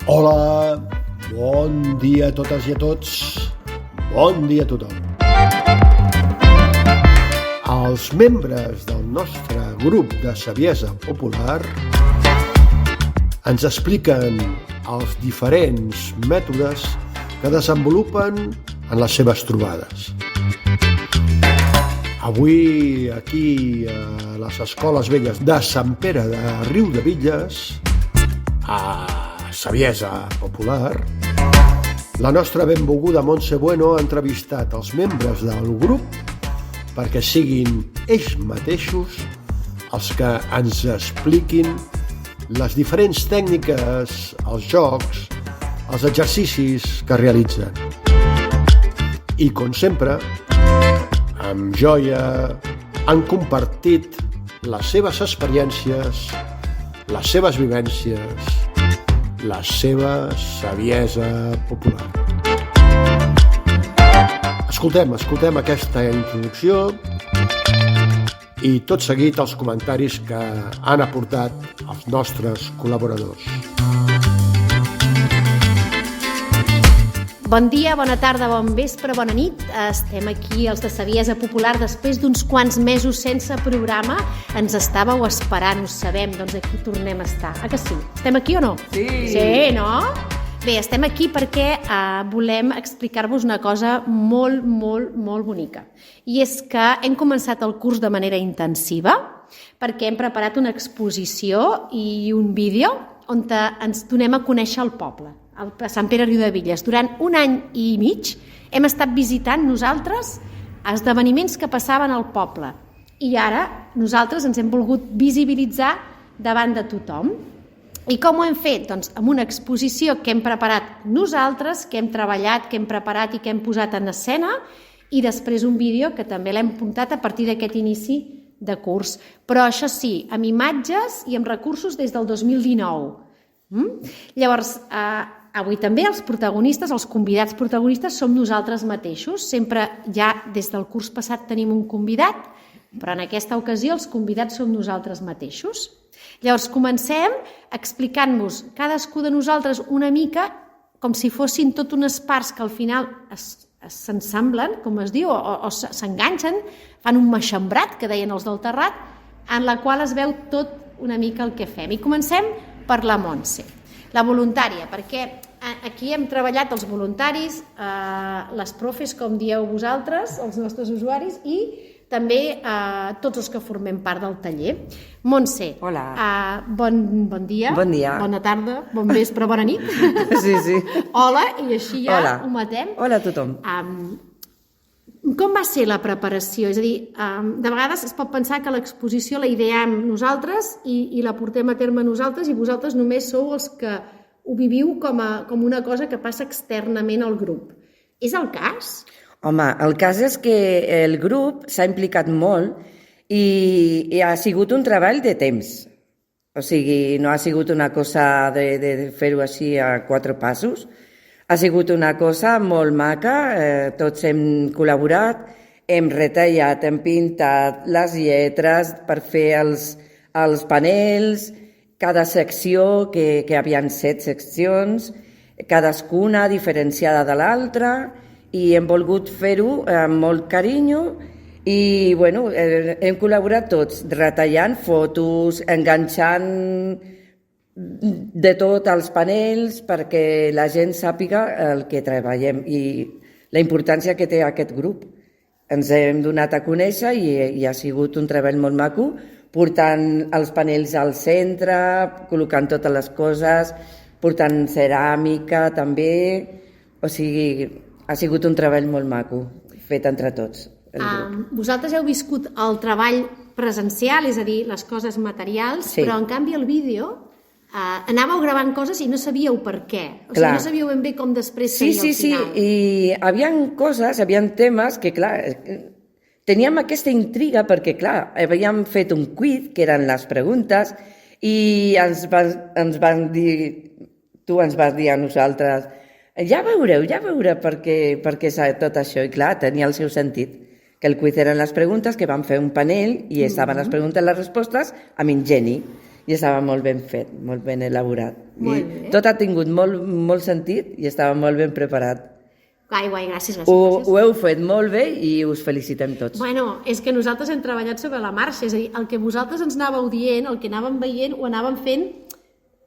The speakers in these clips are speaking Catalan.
Hola, bon dia a totes i a tots, bon dia a tothom. Els membres del nostre grup de saviesa popular ens expliquen els diferents mètodes que desenvolupen en les seves trobades. Avui, aquí a les Escoles Velles de Sant Pere de Riudebitlles, a Saviesa Popular, la nostra benvolguda Montse Bueno ha entrevistat els membres del grup perquè siguin ells mateixos els que ens expliquin les diferents tècniques, els jocs, els exercicis que realitzen. I, com sempre, amb joia han compartit les seves experiències, les seves vivències, la seva saviesa popular. Escoltem aquesta introducció i tot seguit els comentaris que han aportat els nostres col·laboradors. Bon dia, bona tarda, bon vespre, bona nit. Estem aquí, els de Saviesa Popular, després d'uns quants mesos sense programa. Ens estàveu esperant, ho sabem, doncs aquí tornem a estar. Ah, que sí? Estem aquí o no? Sí. Sí, no? Bé, estem aquí perquè volem explicar-vos una cosa molt, molt, molt bonica. I és que hem començat el curs de manera intensiva perquè hem preparat una exposició i un vídeo on ens donem a conèixer el poble, a Sant Pere Riudebitlles. Durant un any i mig hem estat visitant nosaltres esdeveniments que passaven al poble i ara nosaltres ens hem volgut visibilitzar davant de tothom. I com ho hem fet? Doncs amb una exposició que hem preparat nosaltres, que hem treballat, que hem preparat i que hem posat en escena, i després un vídeo que també l'hem muntat a partir d'aquest inici de curs. Però això sí, amb imatges i amb recursos des del 2019. Llavors, avui també els protagonistes, els convidats protagonistes, som nosaltres mateixos. Sempre ja des del curs passat tenim un convidat, però en aquesta ocasió els convidats som nosaltres mateixos. Llavors comencem explicant-vos cadascú de nosaltres una mica com si fossin tot unes parts que al final s'ensamblen, com es diu, o s'enganxen, fan un maxembrat, que deien els del Terrat, en la qual es veu tot una mica el que fem. I comencem per la Montse, la voluntària, perquè aquí hem treballat els voluntaris, les profes, com dieu vosaltres, els nostres usuaris, i també tots els que formem part del taller. Montse, hola. Bon dia, bon dia, bona tarda, bon vespre, bona nit. Sí, sí. Hola, i així ja hola. Ho matem. Hola a tothom. Com va ser la preparació? És a dir, de vegades es pot pensar que l'exposició la ideem nosaltres i la portem a terme nosaltres i vosaltres només sou els que ho viviu com una cosa que passa externament al grup. És el cas? Home, el cas és que el grup s'ha implicat molt i ha sigut un treball de temps. O sigui, no ha sigut una cosa de fer-ho així a 4 passos. Ha sigut una cosa molt maca, tots hem col·laborat, hem retallat, hem pintat les lletres per fer els panels, cada secció, que hi havia 7 seccions, cadascuna diferenciada de l'altra, i hem volgut fer-ho amb molt carinyo i bueno, hem col·laborat tots, retallant fotos, enganxant de tot als panels perquè la gent sàpiga el que treballem i la importància que té aquest grup. Ens hem donat a conèixer i ha sigut un treball molt maco, portant els panels al centre, col·locant totes les coses, portant ceràmica també, o sigui, ha sigut un treball molt maco, fet entre tots. Vosaltres heu viscut el treball presencial, és a dir, les coses materials, sí. Però en canvi el vídeo anàveu gravant coses i no sabíeu per què. O sigui, no sabíeu ben bé com després seria el final. Sí, i hi havia coses, hi havia temes que, clar, teníem aquesta intriga perquè, clar, havíem fet un quiz, que eren les preguntes, i ens van dir, tu ens vas dir a nosaltres, Ja veureu per què tot això. I clar, tenia el seu sentit. Que el quiz eren les preguntes, que van fer un panel i estaven les preguntes i les respostes amb ingeni. I estava molt ben fet, molt ben elaborat. I tot ha tingut molt sentit i estava molt ben preparat. Guai, gràcies. Ho heu fet molt bé i us felicitem tots. Bueno, és que nosaltres hem treballat sobre la marxa, és a dir, el que vosaltres ens anàveu dient, el que anàvem veient, ho anàvem fent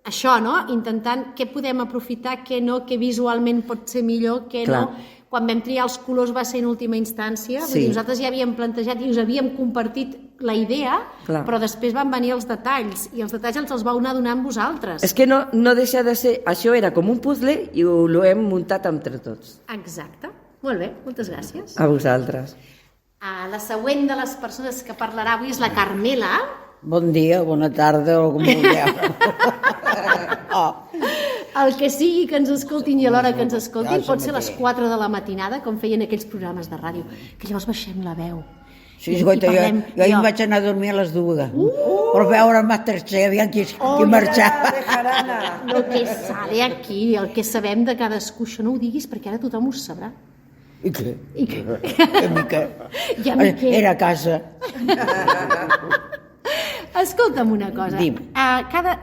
això, no? Intentant què podem aprofitar, què no, què visualment pot ser millor, què no. Quan vam triar els colors va ser en última instància, vull dir, nosaltres ja havíem plantejat i us havíem compartit la idea, però després van venir els detalls, i els detalls els vau anar donant vosaltres. És que no deixa de ser... Això era com un puzzle i ho hem muntat entre tots. Exacte. Molt bé, moltes gràcies. A vosaltres. La següent de les persones que parlarà avui és la Carmela. Bon dia, bona tarda, o com vulgueu. El que sigui que ens escoltin i a l'hora que ens escoltin pot ser a les 4 de la matinada, com feien aquells programes de ràdio, que llavors baixem la veu. Sí, escolta, jo hi vaig anar a dormir a les 2. Per veure el Masterchef, aviam qui marxava. Lo que sale aquí, el que sabem de cadascú, això no ho diguis perquè ara tothom ho sabrà. I què? I a mi què? Era a casa. Escolta'm una cosa, Dim.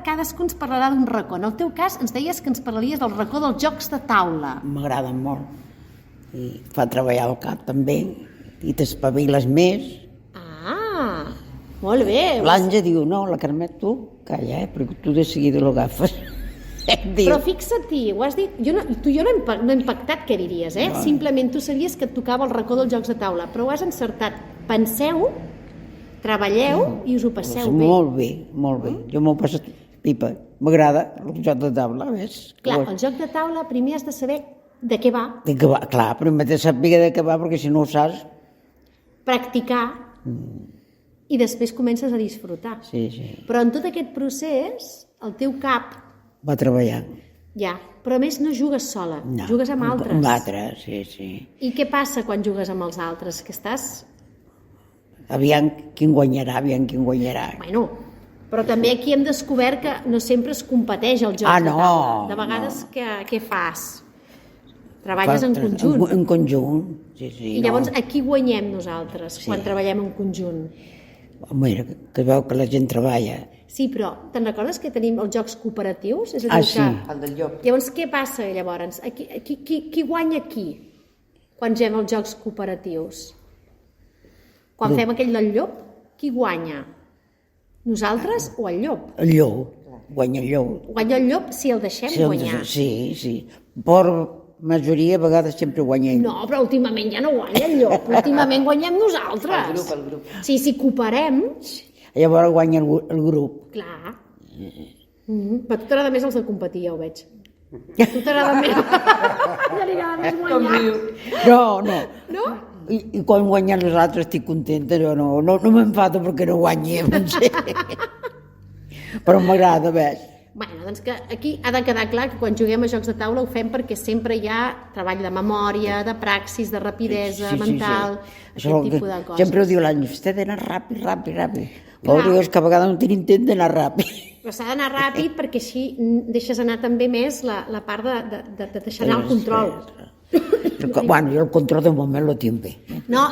cadascú ens parlarà d'un racó. En el teu cas ens deies que ens parlaries del racó dels jocs de taula. M'agraden molt. I fa treballar el cap també, i t'espaviles més. Ah, molt bé. L'Àngel diu, no, la Carmet, tu, calla, perquè tu de seguida l'agafes. Però fixa't-hi, ho has dit, tu i jo no hem pactat què diries, simplement tu sabies que et tocava el racó dels jocs de taula, però ho has encertat. Penseu, treballeu i us ho passeu bé. Molt bé. Jo m'ho passo pipa. M'agrada el joc de taula, ves? Clar, el joc de taula primer has de saber de què va. De què va, clar, primer de saber de què va, perquè si no ho saps... Practicar i després comences a disfrutar. Sí. Però en tot aquest procés, el teu cap... Va treballar. Ja, però a més no jugues sola, jugues amb altres. Amb altres, sí. I què passa quan jugues amb els altres? Que estàs... Aviam qui guanyarà. Bueno, però també aquí hem descobert que no sempre es competeix el joc de taula. De vegades què fas? Treballes en conjunt. En conjunt, sí. I llavors aquí guanyem nosaltres, quan treballem en conjunt. Mira, que veu que la gent treballa. Sí, però te'n recordes que tenim els jocs cooperatius? És a dir, sí. El del llop. Llavors, què passa llavors? Qui guanya aquí quan fem els jocs cooperatius? Quan fem aquell del llop, qui guanya? Nosaltres o el llop? El llop, guanya el llop. Guanya el llop si el deixem guanyar. Sí. Per majoria, a vegades sempre guanya ell. No, però últimament ja no guanya el llop. Últimament guanyem nosaltres. El grup. Sí, si cooperem... Llavors guanya el grup. Clar. Però a tu t'agrada més els de competir, ja ho veig. A tu t'agrada més... Ja li agrada més guanyar. No? I quan guanyen els altres estic contenta, jo no m'enfado perquè no guanyem. Però m'agrada, ves. Bueno, doncs que aquí ha de quedar clar que quan juguem a jocs de taula ho fem perquè sempre hi ha treball de memòria, de praxis, de rapidesa mental, aquest tipus de coses. Sempre ho diu l'Àngel, vostè ha d'anar ràpid. Però és que a vegades no tinc intent d'anar ràpid. Però s'ha d'anar ràpid perquè així deixes anar també més la part de deixar anar el control. Bueno, jo el control de moment lo tinc bé. No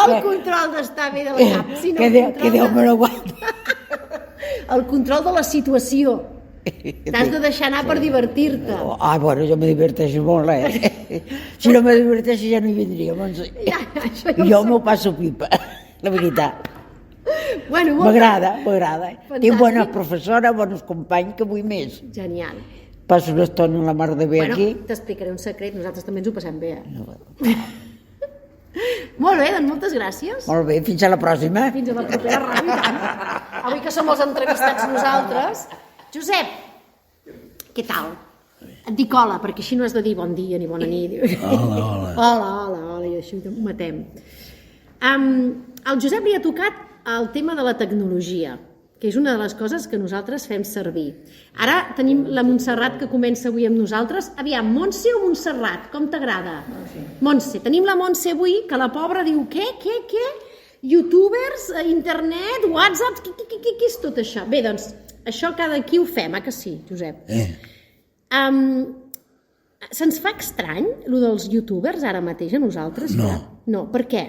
el control d'estar bé del cap, sinó que Déu me l'aguanta. El control de la situació. T'has de deixar anar per divertir-te. Bueno, jo me diverteixo molt, Si no me diverteixo ja no hi vindria. Jo m'ho passo pipa, la veritat. M'agrada. Tinc bones professores, bons companys, que vull més. Genial. Passo una estona a la mar de bé aquí. T'explicaré un secret, nosaltres també ens ho passem bé. Molt bé, doncs moltes gràcies. Molt bé, fins a la pròxima. Fins a la propera ràdio. Avui que som els entrevistats nosaltres. Josep, què tal? Et dic hola, perquè així no has de dir bon dia ni bona nit. Hola, i així ho matem. Al Josep li ha tocat el tema de la tecnologia, que és una de les coses que nosaltres fem servir. Ara tenim la Montserrat que comença avui amb nosaltres. Aviam, Montse o Montserrat? Com t'agrada? Montse. Tenim la Montse avui, que la pobra diu què? Youtubers, internet, whatsapps, què és tot això? Bé, doncs, això cada qui ho fem, que sí, Josep? Se'ns fa estrany, allò dels youtubers, ara mateix, a nosaltres? No. No, per què?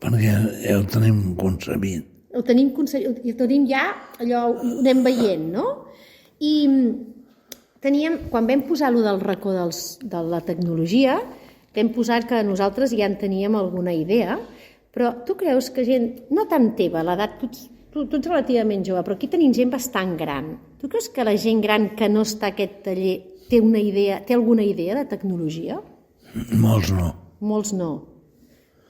Perquè ja ho tenim concebit. Ho tenim ja, allò ho anem veient, no? I quan vam posar allò del racó de la tecnologia, vam posar que nosaltres ja en teníem alguna idea, però tu creus que gent, no tan teva, l'edat, tu ets relativament jove, però aquí tenim gent bastant gran. Tu creus que la gent gran que no està a aquest taller té alguna idea de tecnologia? Molts no. Molts no.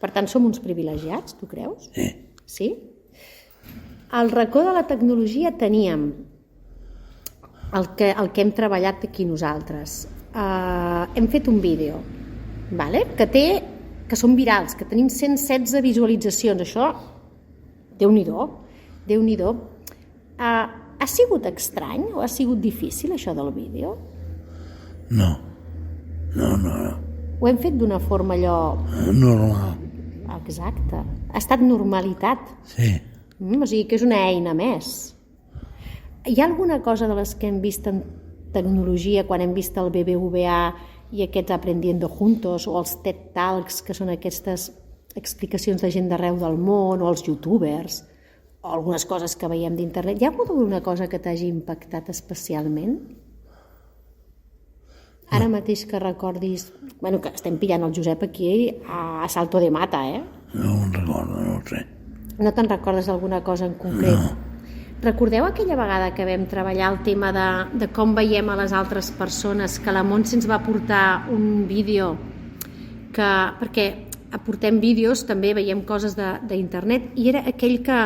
Per tant, som uns privilegiats, tu creus? Sí. Sí? Al racó de la tecnologia teníem el que hem treballat aquí nosaltres. Hem fet un vídeo, que són virals, que tenim 116 visualitzacions. Això, Déu-n'hi-do, Déu-n'hi-do. Ha sigut estrany o ha sigut difícil, això del vídeo? No. Ho hem fet d'una forma allò... Normal. Exacte. Ha estat normalitat. Sí. O sigui que és una eina més. Hi ha alguna cosa de les que hem vist en tecnologia, quan hem vist el BBVA i aquests Aprendiendo Juntos, o els TED Talks, que són aquestes explicacions de gent d'arreu del món, o els youtubers, o algunes coses que veiem d'internet, hi ha hagut alguna cosa que t'hagi impactat especialment? Ara mateix que recordis... Bueno, que estem pillant el Josep aquí a salto de mata, No me'n recordo, no ho sé. No te'n recordes d'alguna cosa en concret? No. Recordeu aquella vegada que vam treballar el tema de com veiem a les altres persones, que la Montse ens va portar un vídeo perquè aportem vídeos, també veiem coses d'internet, i era aquell que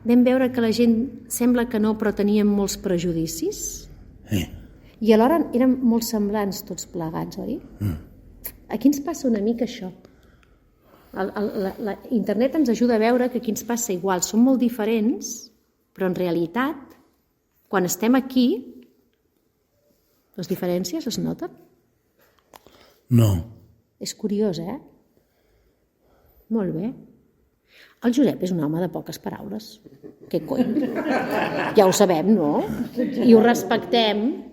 vam veure que la gent sembla que no, però teníem molts prejudicis? Sí. I alhora érem molt semblants tots plegats, oi? Aquí ens passa una mica això. Internet ens ajuda a veure que aquí ens passa igual. Som molt diferents, però en realitat, quan estem aquí, les diferències es noten? No. És curiós, Molt bé. El Josep és un home de poques paraules. Què cony? Ja ho sabem, no? I ho respectem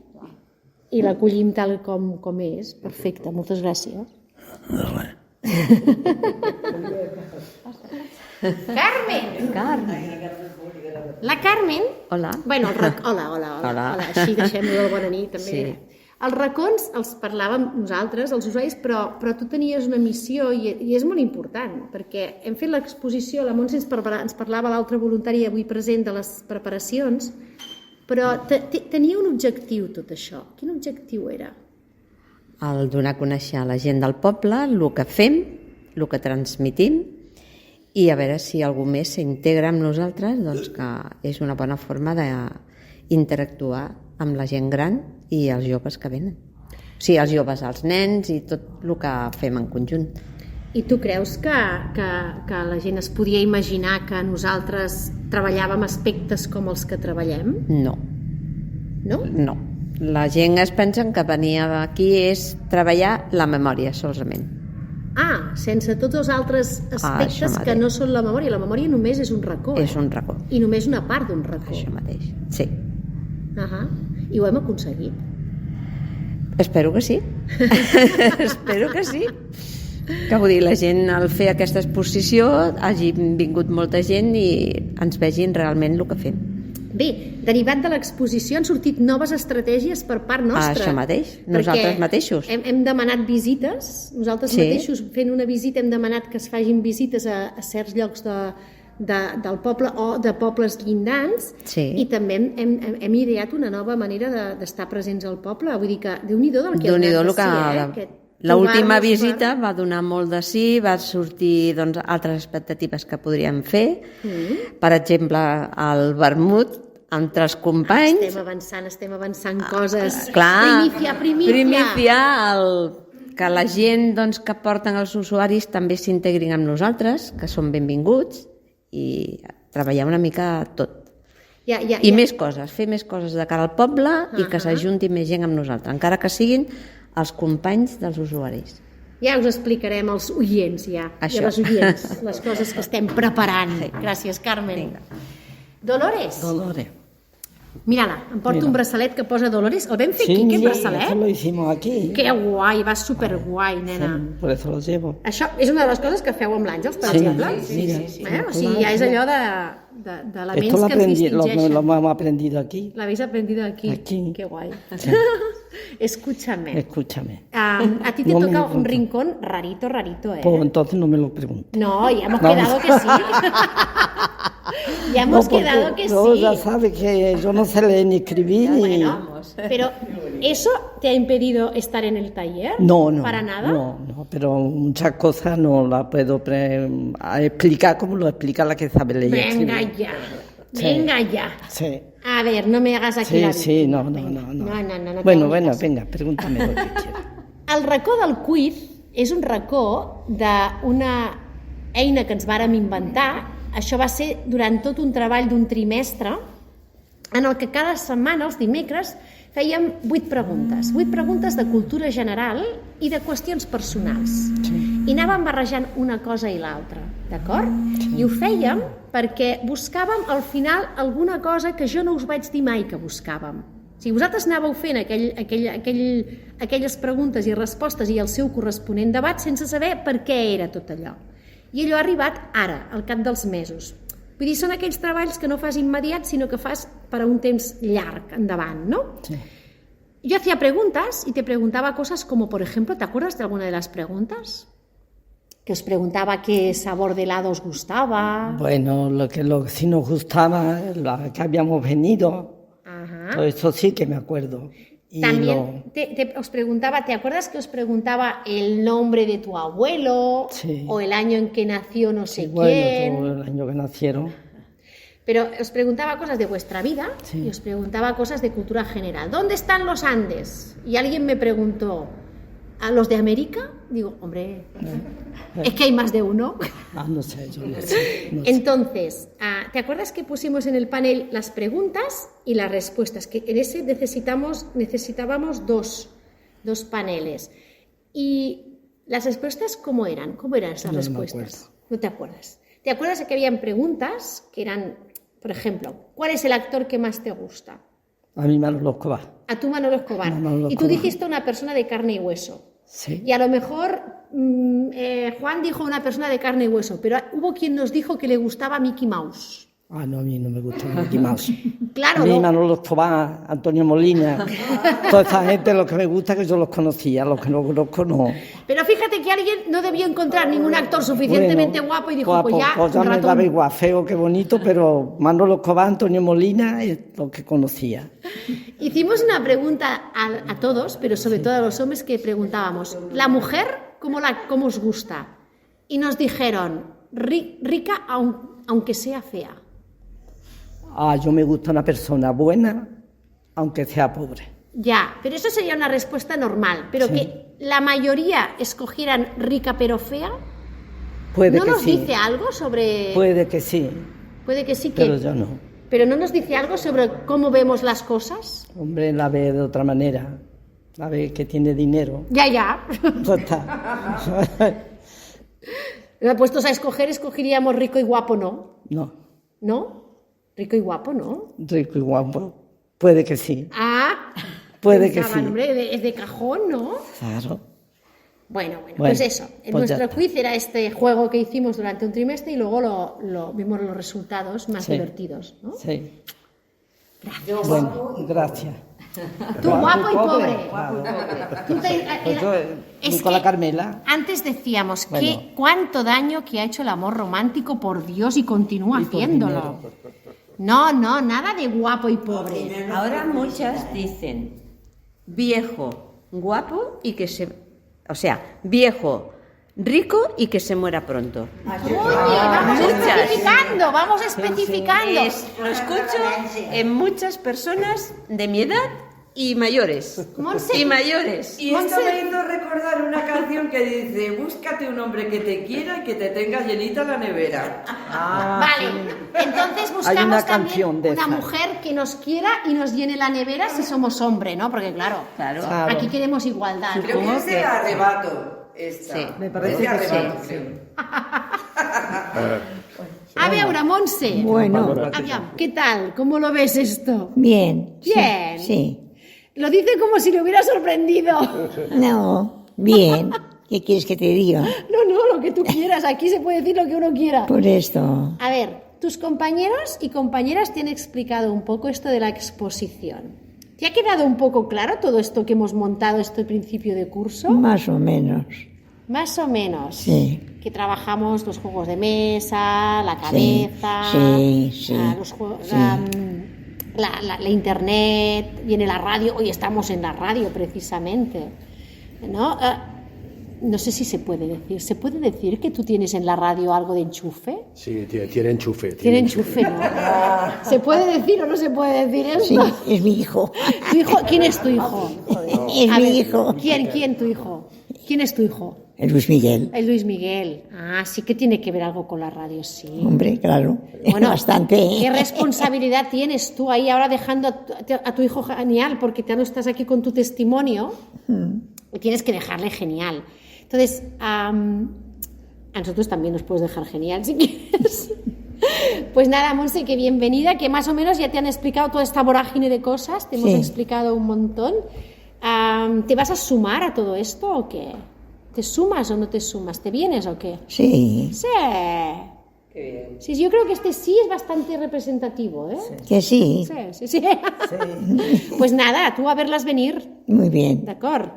i l'acollim tal com és. Perfecte, moltes gràcies. De res. Carmen! La Carmen... Hola. Bueno, hola. Així deixem-ho de bona nit, també. Sí. Els racons els parlàvem nosaltres, els usuaris, però tu tenies una missió i és molt important, perquè hem fet l'exposició, la Montse ens parlava l'altre voluntari avui present de les preparacions, però tenia un objectiu tot això. Quin objectiu era? El donar a conèixer a la gent del poble el que fem, el que transmitim, i a veure si algú més s'integra amb nosaltres, doncs que és una bona forma d'interactuar amb la gent gran i els joves que venen. O sigui, els joves, els nens i tot el que fem en conjunt. I tu creus que la gent es podia imaginar que nosaltres treballàvem aspectes com els que treballem? No. No? No. La gent es pensa que venir aquí és treballar la memòria solament. Sense tots els altres aspectes que no són la memòria. La memòria només és un racó. És un racó. I només una part d'un racó. Això mateix, sí. I ho hem aconseguit. Espero que sí. Espero que sí. Que vull dir, la gent al fer aquesta exposició hagi vingut molta gent i ens vegin realment el que fem. Bé, derivat de l'exposició han sortit noves estratègies per part nostra. Això mateix, nosaltres mateixos. Hem demanat visites, nosaltres mateixos fent una visita hem demanat que es facin visites a certs llocs del poble o de pobles llindants i també hem ideat una nova manera d'estar presents al poble. Vull dir que Déu-n'hi-do del que hem anat de si, L'última visita va donar molt de sí, va sortir altres expectatives que podríem fer. Per exemple, el vermut entre els companys. Estem avançant coses. Clar, primícia. Que la gent que porten els usuaris també s'integrin amb nosaltres, que són benvinguts, i treballar una mica tot. I més coses, fer més coses de cara al poble i que s'ajunti més gent amb nosaltres, encara que siguin els companys dels usuaris. Ja us explicarem als oients, i a les oients, les coses que estem preparant. Gràcies, Carmen. Dolores. Mírala, em porto un braçalet que posa Dolores. El vam fer aquí, aquest braçalet? eso lo hicimos aquí. Que guai, va superguai, nena. Sí, por eso lo llevo. Això és una de les coses que feu amb l'Àngels, per exemple? Mira. O sigui, ja és allò d'elements Esto lo, que ens distingeixen. lo hemos aprendido aquí. L'habéis aprendido aquí. Aquí. Qué guai. Escúchame. Escúchame. A ti te No me toca lo un pregunto. rincón rarito, ¿eh? Pues entonces no me lo preguntes. No, ya hemos quedado que sí. Ya hemos porque quedado que tú sí. ya sabes que yo no sé leer ni escribir ni... Bueno, pero ¿eso te ha impedido estar en el taller? No. ¿Para nada? No, pero muchas cosas no las puedo explicar como lo explica la que sabe leer y escribir. Venga ya. Sí. A ver, no me hagas aquí la Sí, víctima. no. No. Bueno, venga, pregúntame lo que quieras. El racó del quiz és un racó d'una eina que ens vàrem inventar. Això va ser durant tot un treball d'un trimestre en el que cada setmana, els dimecres, fèiem 8 preguntes de cultura general i de qüestions personals. I anàvem barrejant una cosa i l'altra, d'acord? I ho fèiem perquè buscàvem al final alguna cosa que jo no us vaig dir mai que buscàvem. O sigui, vosaltres anàveu fent aquelles preguntes i respostes i el seu corresponent debat sense saber per què era tot allò. I allò ha arribat ara, al cap dels mesos. Vull dir, són aquells treballs que no fas immediats, sinó que fas per a un temps llarg endavant, ¿no? Sí. Yo hacía preguntas y te preguntaba cosas como, por ejemplo, ¿te acuerdas de alguna de las preguntas? Que os preguntaba qué sabor de helado os gustaba. Bueno, lo que sí nos gustaba, la que habíamos venido, Ajá. todo eso sí que me acuerdo. Y También os preguntaba, ¿te acuerdas que os preguntaba el nombre de tu abuelo? Sí. O el año en que nació no sé bueno, quién. todo el año que nacieron. Pero os preguntaba cosas de vuestra vida Sí. y os preguntaba cosas de cultura general. ¿Dónde están los Andes? Y alguien me preguntó, ¿a los de América? Digo, hombre, es que hay más de uno. No sé, yo no sé. Entonces, ¿te acuerdas que pusimos en el panel las preguntas y las respuestas? Que en ese necesitábamos dos paneles. ¿Y las respuestas cómo eran? ¿Cómo eran esas No me respuestas? acuerdo. No te acuerdas. ¿Te acuerdas de que habían preguntas que eran, por ejemplo, ¿cuál es el actor que más te gusta? A mí Manolo Escobar. A tu Manolo Escobar. Manolo Y tú Escobar. dijiste una persona de carne y hueso. Sí. Y a lo mejor Juan dijo una persona de carne y hueso, pero hubo quien nos dijo que le gustaba Mickey Mouse. No, a mí no me gusta Mickey Mouse. Claro, A mí ¿no? Manolo Escobar, Antonio Molina, toda esa gente, lo que me gusta es que yo los conocía, los que no conozco no. Pero fíjate que alguien no debió encontrar ningún actor suficientemente guapo y dijo, guapo, pues ya, me ratón. daba igual, feo que bonito, pero Manolo Escobar, Antonio Molina es lo que conocía. Hicimos una pregunta a todos, pero sobre todo a los hombres, que preguntábamos, ¿la mujer cómo os gusta? Y nos dijeron, rica aunque sea fea. Yo me gusta una persona buena, aunque sea pobre. Ya, pero eso sería una respuesta normal, pero Sí. que la mayoría escogieran rica pero fea, Puede ¿no que nos sí, dice algo sobre...? puede que sí, Puede que sí, que... pero yo no. Pero ¿no nos dice algo sobre cómo vemos las cosas? Hombre, la ve de otra manera, la ve que tiene dinero. Ya. Ya está. Puestos a escoger, escogeríamos rico y guapo, ¿no? No, ¿No? Rico y guapo, ¿no? rico y guapo, puede que sí, puede que pensaban, sí. Hombre, es de cajón, ¿no? Claro. Bueno, pues eso. pues ya Nuestro está. quiz era este juego que hicimos durante un trimestre y luego vimos los resultados más Sí. divertidos, ¿no? Sí. Bueno, gracias. Tú guapo y pobre. Claro. Tú Pues yo, es con la que Carmela. antes decíamos Bueno. que cuánto daño que ha hecho el amor romántico, por Dios, y continúa haciéndolo. No, nada de guapo y pobre. Ahora muchas dicen viejo, guapo y que se... O sea, viejo, rico y que se muera pronto. Oye, vamos muchas. especificando. Lo escucho en muchas personas de mi edad y mayores. Monse. Y mayores. Y esto me hizo recordar una canción que dice: búscate un hombre que te quiera y que te tenga llenita la nevera. Vale, entonces Hay buscamos una también canción de una esa. mujer que nos quiera y nos llene la nevera si somos hombre, ¿no? Porque claro, Claro. Claro. aquí queremos igualdad. Creo que es de arrebato esta. Sí, me parece que arrebato, creo. A veure, Montse. Bueno, Aviam, ¿qué tal? ¿Cómo lo ves esto? bien. Sí, Bien. Sí. Lo dice como si le hubiera sorprendido. No, bien. ¿Qué quieres que te diga? No, lo que tú quieras. Aquí se puede decir lo que uno quiera. Por esto. A ver, tus compañeros y compañeras te han explicado un poco esto de la exposición. ¿Te ha quedado un poco claro todo esto que hemos montado este principio de curso? Más o menos. Más o menos. Sí. Que trabajamos los juegos de mesa, la cabeza, Sí. los juegos, Sí. la internet, viene la radio. Hoy estamos en la radio precisamente, ¿no? No sé si se puede decir. ¿Se puede decir que tú tienes en la radio algo de enchufe? Sí, tiene enchufe. Tiene enchufe, ¿no? ¿Se puede decir o no se puede decir esto? Sí, es mi hijo. ¿Tu hijo? ¿Quién es tu hijo? Es A mi ver, hijo. ¿Quién tu hijo? ¿Quién es tu hijo? El Luis Miguel. El Luis Miguel. Ah, sí que tiene que ver algo con la radio, sí. Hombre, claro. Bueno, Bastante. ¿qué responsabilidad tienes tú ahí ahora dejando a tu hijo genial? Porque ya no estás aquí con tu testimonio. Y tienes que dejarle genial. Entonces, a nosotros también nos puedes dejar genial si quieres. Pues nada, Monse, que bienvenida, que más o menos ya te han explicado toda esta vorágine de cosas, te hemos Sí. explicado un montón. ¿Te vas a sumar a todo esto o qué? ¿Te sumas o no te sumas? ¿Te vienes o qué? Sí. Sí. Sí, yo creo que este sí es bastante representativo, ¿eh? Que sí. Sí. Pues nada, tú a verlas venir, Muy bien. d'acord?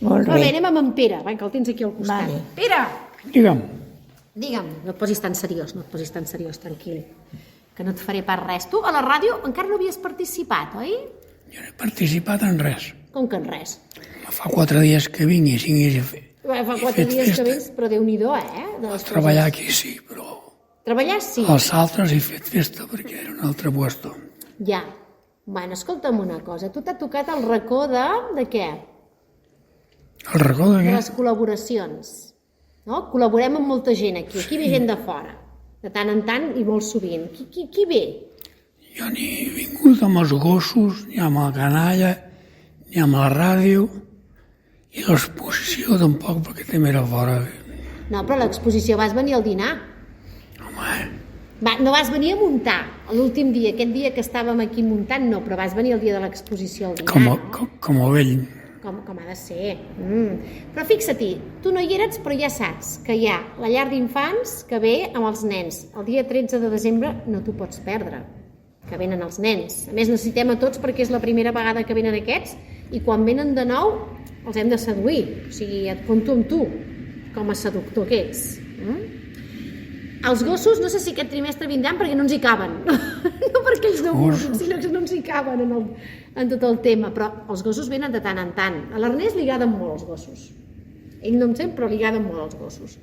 Molt Però bé, bé. anem amb en Pere, va, que el tens aquí al costat. Vale. Pere, Digue'm, digue'm, no et posis tan seriós, tranquil, que no et faré pas res. Tu a la ràdio encara no havies participat, oi? jo no he participat en res. Com que en res? Fa 4 dies que vinc i 5 dies Fa he 4 fet dies que festa. vens, però Déu-n'hi-do, De les Treballar coses. aquí sí, però Treballar sí. als altres he fet festa perquè era un altre puesto. Ja. Bueno, escolta'm una cosa, tu t'ha tocat el racó de què? El racó de De què? les col·laboracions. No? Col·laborem amb molta gent aquí. Aquí ve gent de fora. De tant en tant i molt sovint. Qui ve? Jo ni he vingut amb els gossos, ni amb la canalla, ni amb la ràdio, i l'exposició tampoc, perquè també era fora. No, però a l'exposició vas venir al dinar. Home, No vas venir a muntar l'últim dia, aquest dia que estàvem aquí muntant, no, però vas venir el dia de l'exposició al dinar. com a vell. Com ha de ser. Però fixa-t'hi, tu no hi eres, però ja saps que hi ha la llar d'infants que ve amb els nens. El dia 13 de desembre no t'ho pots perdre, que venen els nens. A més, necessitem a tots perquè és la primera vegada que venen aquests i quan venen de nou els hem de seduir. O sigui, et compto amb tu, com a seductor que ets. Els gossos, no sé si aquest trimestre vindran perquè no ens hi caben. No perquè ells no vulguin, sinó que no ens hi caben en tot el tema. Però els gossos venen de tant en tant. A l'Ernest li agraden molt els gossos. Ell no em sent, però li agraden molt els gossos.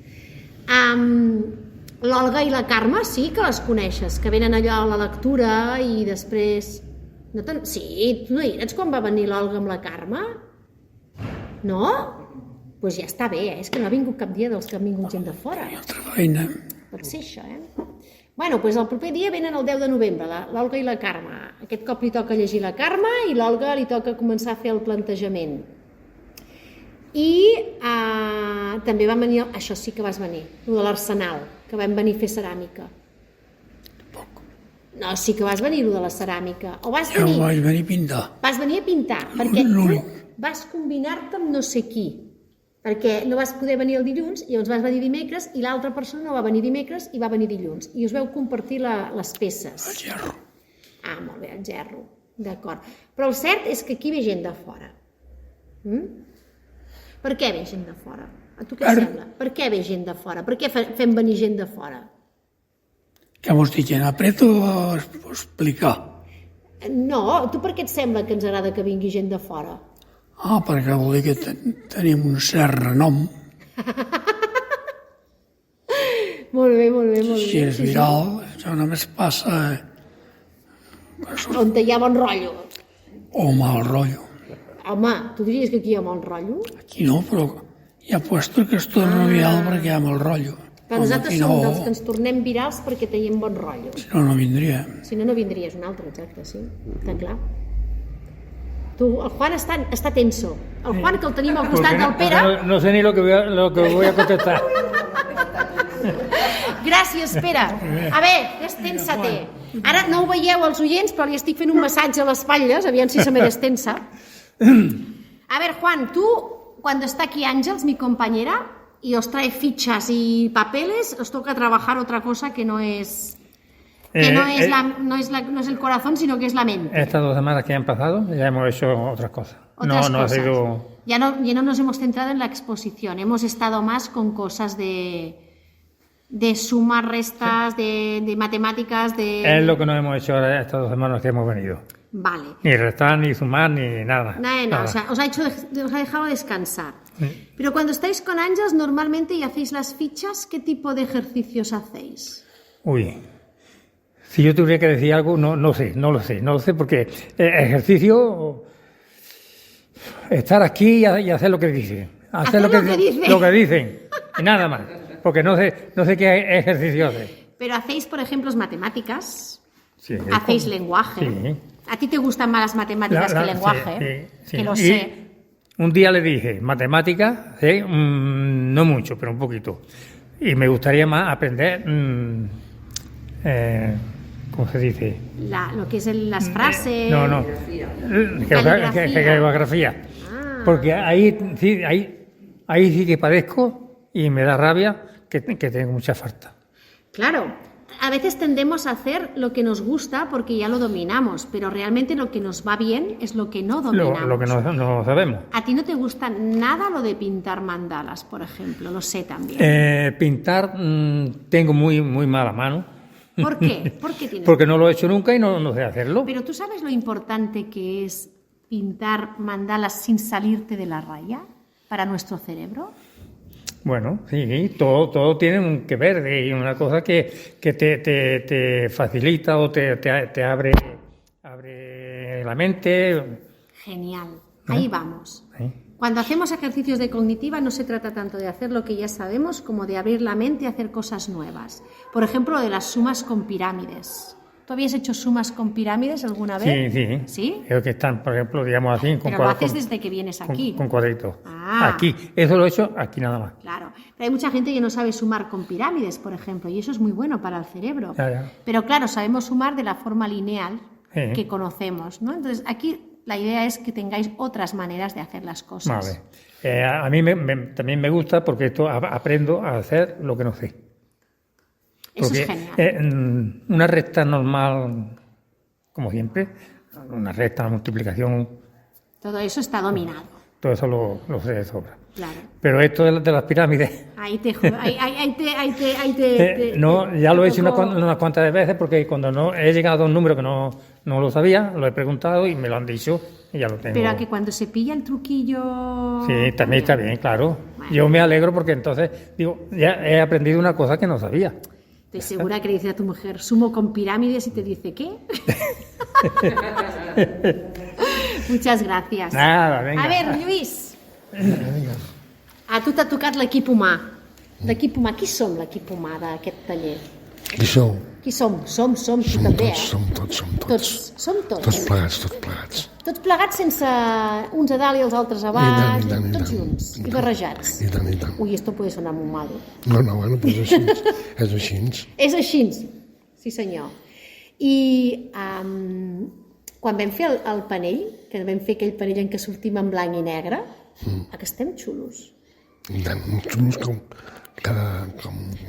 L'Olga i la Carme sí que les coneixes, que venen allò a la lectura i després... Sí, tu no hi eres quan va venir l'Olga amb la Carme? No? Doncs pues ja està bé, és que no ha vingut cap dia dels que han vingut gent de fora. I altra feina. Pot ser això, Bueno, doncs el proper dia venen el 10 de novembre, l'Olga i la Carme. Aquest cop li toca llegir la Carme i l'Olga li toca començar a fer el plantejament. I també va venir, això sí que vas venir, el de l'Arsenal, que vam venir a fer ceràmica. No, sí que vas venir, el de la ceràmica. O vas Ja venir... vaig venir a pintar. Vas venir a pintar, perquè tu L'únic. vas combinar-te amb no sé qui, perquè no vas poder venir el dilluns, i llavors vas venir dimecres, i l'altra persona no va venir dimecres i va venir dilluns, i us veu compartir les peces. El gerro. Ah, molt bé, el gerro, d'acord. Però el cert és que aquí ve gent de fora. Per què ve gent de fora? A tu què et sembla? Per què ve gent de fora? Per què fem venir gent de fora? Què vols dir, gent? Apreto a explicar. No, tu per què et sembla que ens agrada que vingui gent de fora? Perquè vol dir que tenim un cert renom. Molt bé, molt bé, molt bé. Si és viral, això només passa On hi ha bon rotllo. o mal rotllo. Home, tu diries que aquí hi ha bon rotllo? Aquí no, però hi ha puestos que es torna viral perquè hi ha mal rotllo. Però nosaltres som dels que ens tornem virals perquè tenim bon rotllo. Si no, no vindria. Si no, no vindries un altre, exacte, sí. Està clar. Tu, el Juan està tenso. El Juan, que el tenim al costat del Pere... No sé ni lo que voy a contestar. Gràcies, Pere. A veure, destensa-te. Ara no ho veieu els oients, però li estic fent un massatge a les espatlles, aviam si se me destensa. A ver, Juan, tú, cuando está aquí Ángeles, mi compañera, y os trae fichas y papeles, os toca trabajar otra cosa que no es... no es el corazón, sino que es la mente. Estas 2 semanas que han pasado ya hemos hecho otras cosas. Otras no ha cosas. sido... Ya no nos hemos centrado en la exposición, hemos estado más con cosas de sumas, restas, de matemáticas, Es lo que no hemos hecho ahora estas 2 semanas que hemos venido. Vale. Ni restar, ni sumar, ni nada. No, o sea, os ha dejado descansar. Sí. Pero cuando estáis con Ángeles, normalmente y hacéis las fichas, ¿qué tipo de ejercicios hacéis? Uy, si yo tuviera que decir algo, no lo sé, porque ejercicio, estar aquí y hacer lo que dicen. Hacer lo que dicen, y nada más, porque no sé qué ejercicio hacer. Pero hacéis, por ejemplo, matemáticas, sí, hacéis lenguaje. Sí. ¿A ti te gustan más las matemáticas que el lenguaje? Sí. Que lo sé. Un día le dije, matemáticas, no mucho, pero un poquito. Y me gustaría más aprender, ¿cómo se dice? Lo que es las frases. No. Geografía. Porque ahí sí que padezco y me da rabia que tengo mucha falta. Claro. A veces tendemos a hacer lo que nos gusta porque ya lo dominamos, pero realmente lo que nos va bien es lo que no dominamos. Lo que no sabemos. ¿A ti no te gusta nada lo de pintar mandalas, por ejemplo? Lo sé también. Pintar tengo muy mala mano. ¿Por qué? ¿Por qué tienes? Porque no lo he hecho nunca y no sé hacerlo. Pero ¿tú sabes lo importante que es pintar mandalas sin salirte de la raya para nuestro cerebro? Bueno, sí, todo tiene que ver, y una cosa que te facilita o te abre la mente. Genial, ahí vamos. ¿Sí? Cuando hacemos ejercicios de cognitiva no se trata tanto de hacer lo que ya sabemos como de abrir la mente y hacer cosas nuevas. Por ejemplo, de las sumas con pirámides. ¿Tú habías hecho sumas con pirámides alguna vez? Sí. ¿Sí? Creo que están, por ejemplo, digamos así. Pero lo haces desde que vienes aquí. Con cuadritos. Ah. Aquí. Eso lo he hecho aquí nada más. Claro. Pero hay mucha gente que no sabe sumar con pirámides, por ejemplo, y eso es muy bueno para el cerebro. Ya. Pero claro, sabemos sumar de la forma lineal que conocemos, ¿no? Entonces, aquí la idea es que tengáis otras maneras de hacer las cosas. Vale. A mí también me gusta porque esto aprendo a hacer lo que no sé. Eso porque es genial. Una recta normal, como siempre, una recta, una multiplicación... Todo eso está dominado. Todo eso lo sé de sobra. Claro. Pero esto de las pirámides... No, ya lo he hecho unas cuantas veces porque cuando he llegado a un número que no lo sabía, lo he preguntado y me lo han dicho y ya lo tengo. Pero que cuando se pilla el truquillo... Sí, también está bien, claro. Bueno. Yo me alegro porque entonces, digo, ya he aprendido una cosa que no sabía. Estoy segura que le dice a tu mujer, sumo con pirámides y te dice, ¿qué? Muchas gracias. Nada, venga. A ver, Lluís. A tu t'ha tocat l'equip humà. L'equip humà. Qui som l'equip humà d'aquest taller? Qui sou? Qui som? Som, tu també, eh? Som tots. Som tots. Tots plegats. Tots plegats sense uns a dalt i els altres a baix, tots junts i barrejats. I tant. Ui, esto puede sonar muy malo. No, bueno, però és així. És així. És així, sí senyor. I quan vam fer el panell, que vam fer aquell panell en què sortim en blanc i negre, a que estem xulos. I tant, xulos com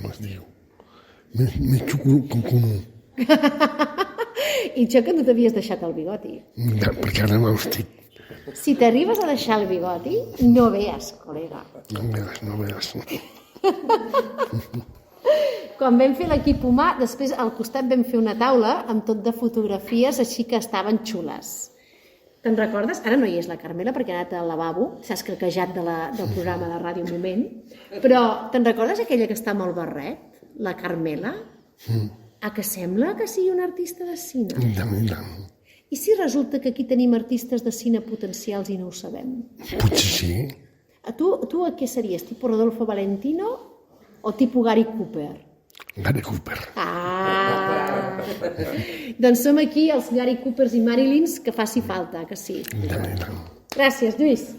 es diu, més xulo com un. I això que no t'havies deixat el bigoti. Perquè ara no estic. Si t'arribes a deixar el bigoti, no veas, col·lega. No veas. Quan vam fer l'equip humà, després al costat vam fer una taula amb tot de fotografies així que estaven xules. Te'n recordes? Ara no hi és la Carmela perquè ha anat al lavabo, s'ha escaquejat del programa de Ràdio Moment, però te'n recordes aquella que està amb el barret, la Carmela? A que sembla que sigui una artista de cine? I tant. I si resulta que aquí tenim artistes de cine potencials i no ho sabem? Potser sí. Tu a què series? Tipo Rodolfo Valentino o tipo Gary Cooper? Gary Cooper. Doncs som aquí els Gary Coopers i Marilyns que faci falta, que sí. I tant. Gràcies, Lluís.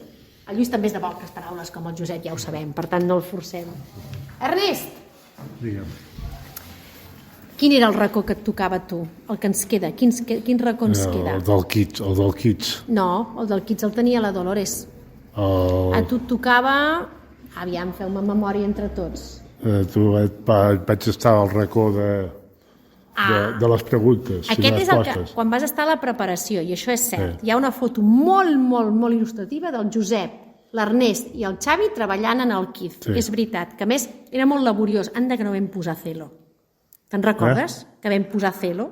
El Lluís també és de poques paraules com el Josep, ja ho sabem, per tant no el forcem. Ernest! Digue'm. Quin era el racó que et tocava a tu? El que ens queda? Quin racó ens queda? El del Kids. No, el del Kids el tenia la Dolores. El... A tu et tocava... Aviam, feu-me memòria entre tots. Vaig estar al racó de les preguntes. Aquest és el que, quan vas estar a la preparació, i això és cert, hi ha una foto molt, molt, molt il·lustrativa del Josep, l'Ernest i el Xavi treballant en el Kids. Sí. És veritat, que a més era molt laboriós. Anda que no vam posar Celo. Te'n recordes? Que vam posar Celo?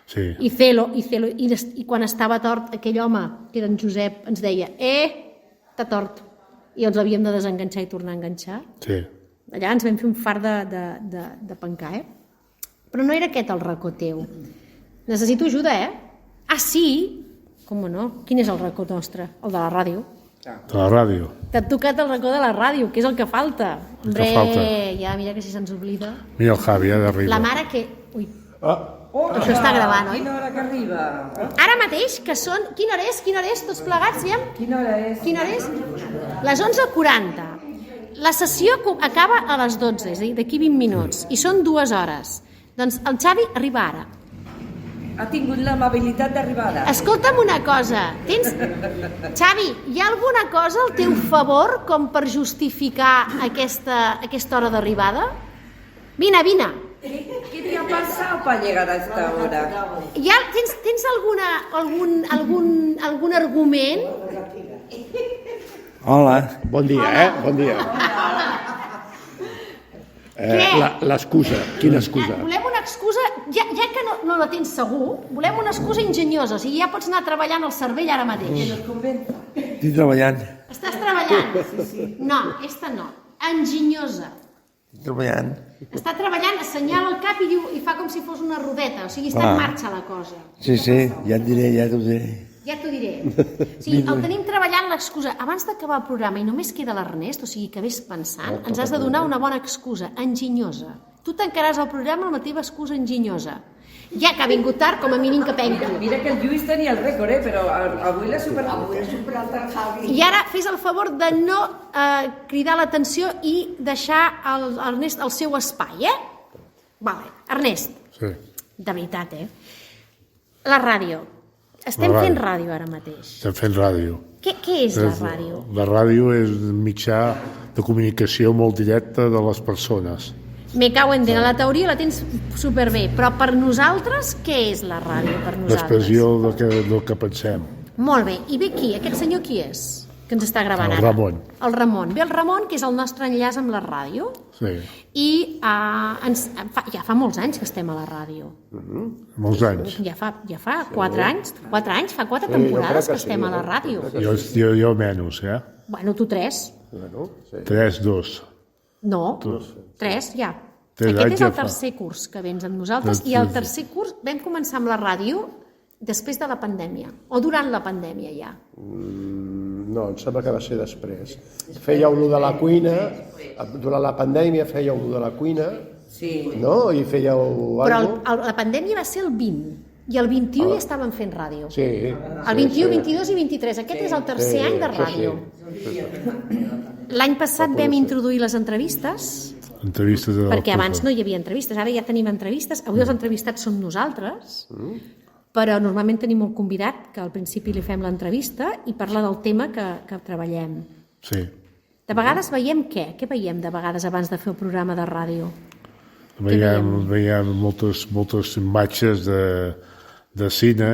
Sí. I Celo, i quan estava tort aquell home, que era en Josep, ens deia t'ha tort. I els havíem de desenganxar i tornar a enganxar. Sí. Allà ens vam fer un fart de pencar, Però no era aquest el racó teu. Necessito ajuda, Ah, sí? Com no? Quin és el racó nostre? El de la ràdio. De la ràdio. T'ha tocat el racó de la ràdio, que és el que falta. Que falta. Ja, mira que si se'ns oblida. Mira el Javi, d'arriba. La mare que... Ui. Això està gravant, oi? Quina hora que arriba? Ara mateix, que són... Quina hora és? Tots plegats, aviam? Quina hora és? Les 11:40. La sessió acaba a les 12, és a dir, d'aquí 20 minuts, i són 2 hores. Doncs el Xavi arriba ara. Ha tingut l'amabilitat d'arribar ara. Escolta'm una cosa, Xavi, hi ha alguna cosa al teu favor com per justificar aquesta hora d'arribada? Vine. ¿Qué te ha pasado para llegar a esta hora? Tens algun argument? Hola, bon dia, Bon dia. L'excusa, quina excusa? Volem una excusa, ja que no la tens segur, volem una excusa enginyosa, o sigui, ja pots anar treballant al cervell ara mateix. Estic treballant. Estàs treballant? Sí. No, esta no, enginyosa. Estic treballant. Està treballant, assenyala el cap i fa com si fos una rodeta, o sigui, està en marxa la cosa. Sí, ja et diré, ja t'ho diré. Ja t'ho diré. O sigui, el tenim treballant l'excusa. Abans d'acabar el programa i només queda l'Ernest, o sigui, que vés pensant, ens has de donar una bona excusa, enginyosa. Tu tancaràs el programa amb la teva excusa enginyosa. Ja que ha vingut tard, com a mínim que penqui. Mira que el Lluís tenia el rècord, però avui l'ha superat el Javi. I ara fes el favor de no cridar l'atenció i deixar l'Ernest al seu espai, Vale. Ernest. Sí. De veritat, La ràdio. Estem fent ràdio ara mateix. Estem fent ràdio. Què és la ràdio? La ràdio és un mitjà de comunicació molt directe de les persones. Me cago en la teoria la tens superbé, però per nosaltres, què és la ràdio per nosaltres? L'expressió del que pensem. Molt bé, i ve qui? Aquest senyor qui és? Que ens està gravant ara? El Ramon. El Ramon. Ve el Ramon, que és el nostre enllaç amb la ràdio. Sí. I ja fa molts anys que estem a la ràdio. Molts anys. Ja fa 4 anys. 4 anys, fa 4 temporades que estem a la ràdio. Jo menys, Bueno, tu 3. 3, 2. No, 3 ja. Tres Aquest anys és el ja fa. tercer curs que vens amb nosaltres i el tercer curs vam començar amb la ràdio després de la pandèmia, o durant la pandèmia ja. No, em sembla que va ser després. Fèieu lo de la cuina, durant la pandèmia fèieu lo de la cuina, no? I fèieu... Però la pandèmia va ser el 20, i el 21 ja estàvem fent ràdio. Sí. El 21, 22 i 23, aquest és el tercer any de ràdio. L'any passat vam introduir les entrevistes, perquè abans no hi havia entrevistes, ara ja tenim entrevistes, avui els entrevistats som nosaltres, però normalment tenim un convidat que al principi li fem l'entrevista i parla del tema que treballem. Sí. De vegades veiem què? Què veiem de vegades abans de fer el programa de ràdio? Veiem moltes imatges de cine.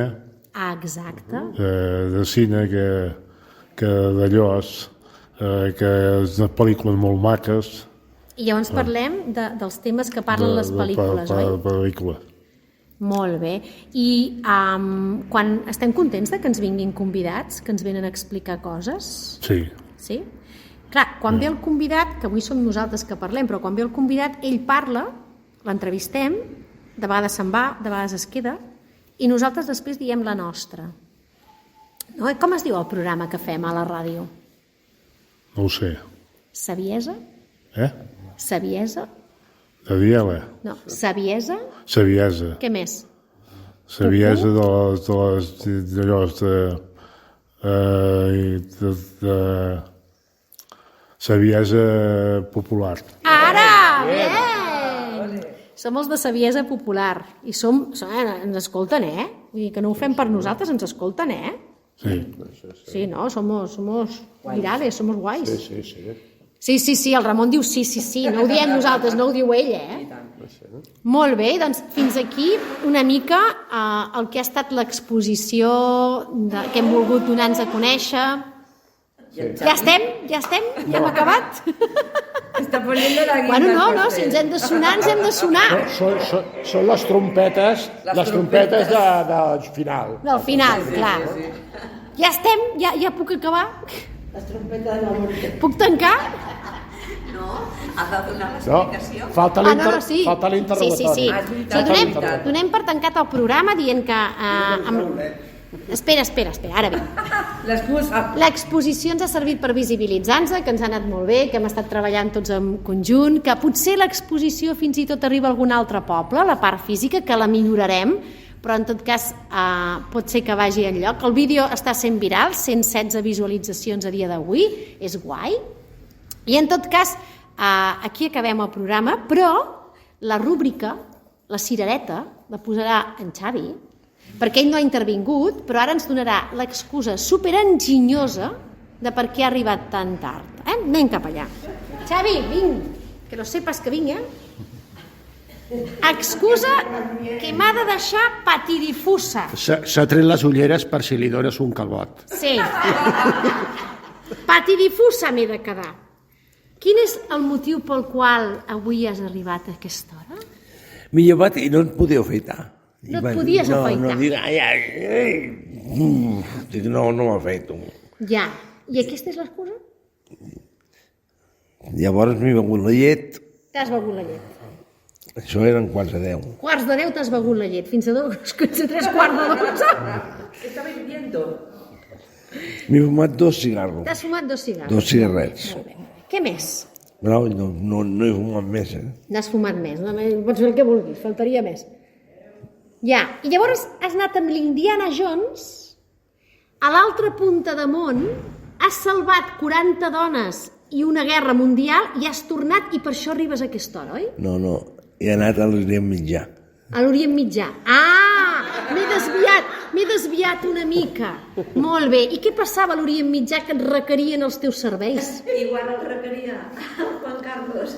Ah, exacte. De cine que d'allò que és unes pel·lícules molt maques. I llavors parlem dels temes que parlen les pel·lícules, oi? Molt bé. I quan estem contents de que ens vinguin convidats, que ens venen a explicar coses? Sí. Sí? Clar, quan ve el convidat, que avui som nosaltres que parlem, però quan ve el convidat, ell parla, l'entrevistem, de vegades se'n va, de vegades es queda, i nosaltres després diem la nostra. No? Com es diu el programa que fem a la ràdio? No ho sé. Saviesa? Saviesa? De Viela? No, saviesa? Saviesa. Què més? Saviesa saviesa popular. Ara! Bien! som els de saviesa popular i ens escolten, Vull dir que no ho fem per nosaltres, ens escolten, Sí. Sí, no, somos virales, somos guais. Sí. Sí, el Ramon diu sí, no ho diem nosaltres, no ho diu ell, Molt bé, doncs fins aquí una mica el que ha estat l'exposició que hem volgut donar-nos a conèixer. Ja estem? Ja hem acabat? Està poniendo la guinda. Bueno, no, si ens hem de sonar, ens hem de sonar. Són les trompetes del final. Del final, clar. Ja estem? Ja puc acabar? Les trompetes de la morte. Puc tancar? Ha de donar l'explicació. Falta Sí, l'interrogatori. donem per tancat el programa dient que... Espera, ara bé. L'exposició ens ha servit per visibilitzar-nos, que ens ha anat molt bé, que hem estat treballant tots en conjunt, que potser l'exposició fins i tot arriba a algun altre poble, la part física, que la millorarem, però en tot cas pot ser que vagi enlloc. El vídeo està sent viral, 116 visualitzacions a dia d'avui, és guai. I en tot cas, aquí acabem el programa, però la rúbrica, la cirereta, la posarà en Xavi, perquè ell no ha intervingut, però ara ens donarà l'excusa superenginyosa de per què ha arribat tan tard. Anem cap allà. Xavi, vinc, que no sepas que vinc, Excusa que m'ha de deixar patidifusa. S'ha tret les ulleres per si li dones un calbot. Sí. Patidifusa m'he de quedar. Quin és el motiu pel qual avui has arribat a aquesta hora? M'he llevat i no et podia afaitar. No et podies afaitar? No m'afaito. Ja. I aquesta és l'excusa? Llavors m'he begut la llet. T'has begut la llet. Això eren quarts de 10. Quarts de 10 t'has begut la llet. Fins a 3 quarts de 12. Estava hirviendo. M'he fumat 2 cigarros. T'has fumat 2 cigarros. 2 cigarrets. Què més? No he fumat més, N'has fumat més. No, pots fer el que vulguis, faltaria més. Ja. I llavors has anat amb l'Indiana Jones a l'altra punta de món, has salvat 40 dones i una guerra mundial i has tornat i per això arribes a aquesta hora, oi? No, he anat a l'Orient Mitjà. A l'Orient Mitjà. M'he desviat una mica. Molt bé. I què passava a l'Orient Mitjà que et requerien els teus serveis? Igual el requeria el Juan Carlos.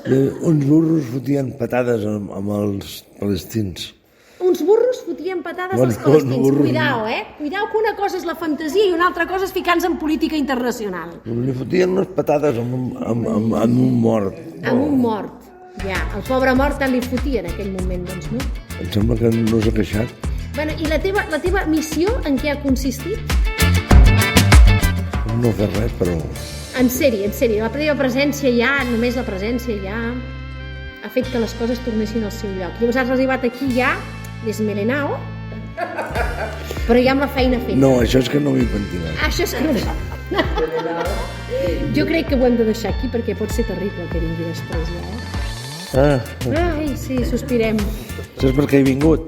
Uns burros fotien patades amb els palestins. Uns burros fotien patades als palestins. Cuidao, Cuidao que una cosa és la fantasia i una altra cosa és ficar-nos en política internacional. Li fotien unes patades amb un mort. Amb un mort. Ja, el pobre mort tant li fotia en aquell moment, doncs, no? Em sembla que no s'ha queixat. Bueno, i la teva missió en què ha consistit? No fer res, però... En sèrie, la teva presència ja, només la presència ja, ha fet que les coses tornessin al seu lloc. Llavors has arribat aquí ja, desmelenao, però ja amb la feina feta. No, això és que no m'he pentilat. Això és que no... Jo crec que ho hem de deixar aquí perquè pot ser terrible que vingui després, ja, Ai, sí, sospirem. Saps per què he vingut?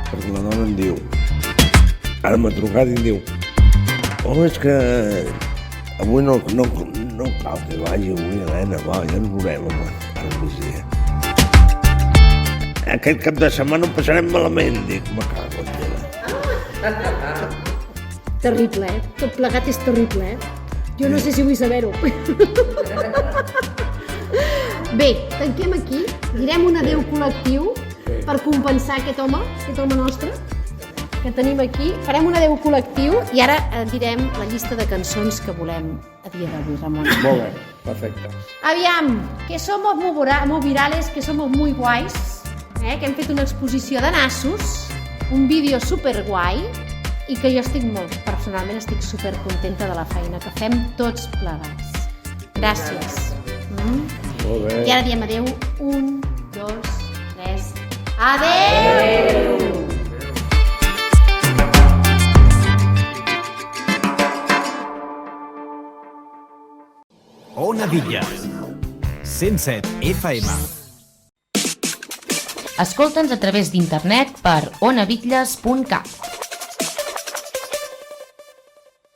Perquè la dona em diu... Ara m'ha trucat i em diu... és que... Avui no cal que vagi avui, Helena, va, ja ens veurem, home, al migdia. Aquest cap de setmana ho passarem malament, dic, me cago en teva. Terrible, Tot plegat és terrible, Jo no sé si vull saber-ho. Bé, tanquem aquí, direm un adeu col·lectiu per compensar aquest home nostre que tenim aquí. Farem un adeu col·lectiu i ara direm la llista de cançons que volem a dia d'avui, Ramon. Molt bé, perfecte. Aviam, que somos muy virales, que somos muy guais, que hem fet una exposició de nassos, un vídeo superguai i que jo personalment estic supercontenta de la feina que fem tots plegats. Gràcies. Molt bé. I ara diem adeu. 1, 2, 3... Adeu! Ona Villas, 107 FM. Escolta'ns a través d'internet per onabitlles.cat.